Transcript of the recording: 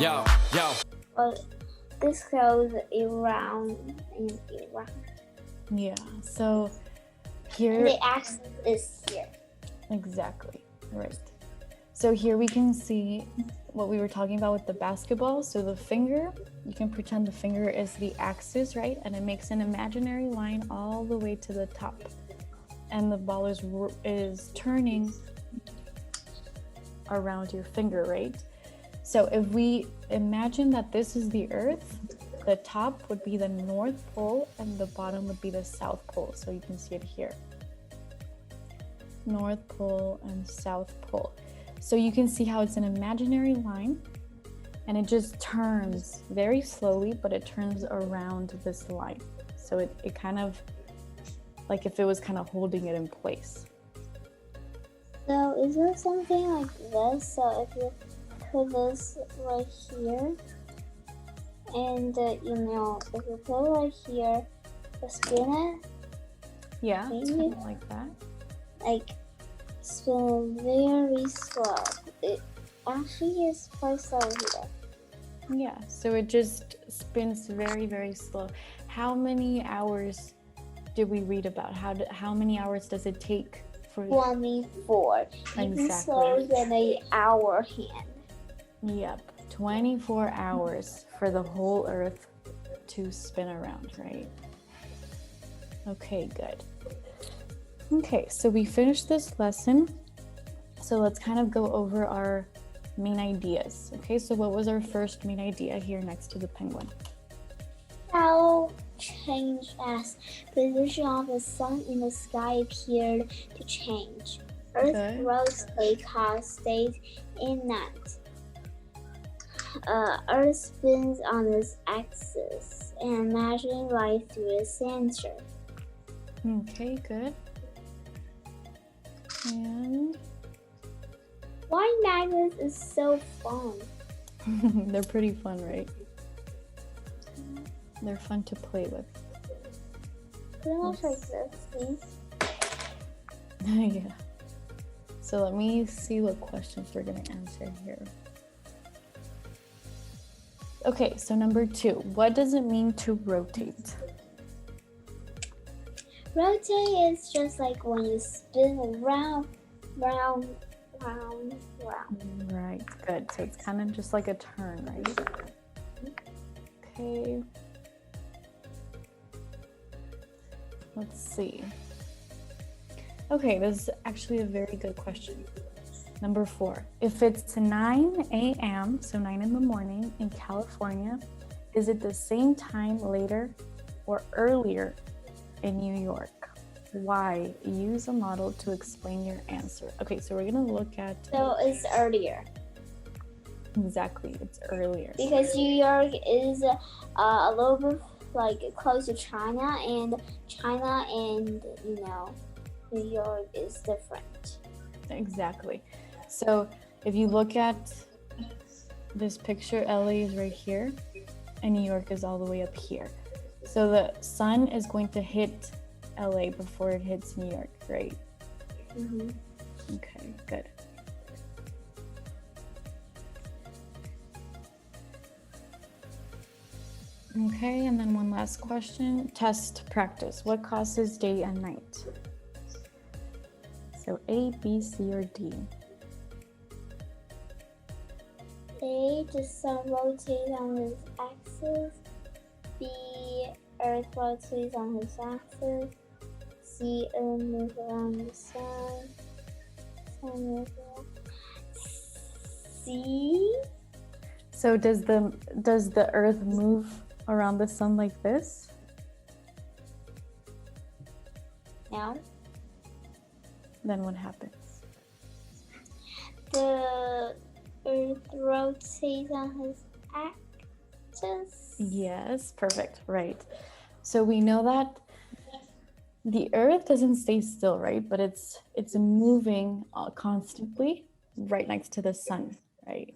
Yo, yo. But this goes around and around. Yeah, so here... And the axis is here. Exactly, right. So here we can see what we were talking about with the basketball. So the finger, you can pretend the finger is the axis, right? And it makes an imaginary line all the way to the top. And the ball is turning around your finger, right? So if we imagine that this is the Earth, the top would be the North Pole and the bottom would be the South Pole. So you can see it here. North Pole and South Pole. So you can see how it's an imaginary line and it just turns very slowly, but it turns around this line. So it kind of, like if it was kind of holding it in place. So is there something like this? So if you put this right here, and if you put it right here, spin it. Yeah, kind of like that. Like spin very slow. It actually is quite slow here. Yeah, so it just spins very, very slow. How many hours did we read about? How many hours does it take for 24. Even slower than an hour hand. Yep, 24 hours for the whole Earth to spin around, right? Okay, good. Okay, so we finished this lesson. So let's kind of go over our main ideas. Okay, so what was our first main idea here next to the penguin? How change as position of the sun in the sky appeared to change. Earth rotates cause stays in night. Earth spins on its axis and imagining light through the center. Okay, good. And why magnets is so fun? They're pretty fun, right? They're fun to play with. Pretty much like this, please. Yeah. So let me see what questions we're going to answer here. Okay, so number 2. What does it mean to rotate? Rotate is just like when you spin around. Right, good. So it's kind of just like a turn, right? Okay. Let's see. Okay, this is actually a very good question. Number 4. If it's 9 a.m., so 9 in the morning in California, is it the same time later or earlier in New York? Why? Use a model to explain your answer. Okay, so we're going to look at... So it's earlier. Exactly, it's earlier. Because New York is a little bit like close to China and New York is different. Exactly. So if you look at this picture, LA is right here and New York is all the way up here. So the sun is going to hit LA before it hits New York, right? Mm-hmm. Okay, good. Okay, and then one last question. Test practice. What causes day and night? So A, B, C, or D? A, the sun rotates on its axis. B, Earth rotates on its axis. C, Earth moves around the sun. Sun moves around. C? So does the Earth move around the sun like this? No. Then what happens? The Earth rotates on its axis. Yes, perfect, right. So we know that the Earth doesn't stay still, right? But it's moving constantly right next to the sun, right?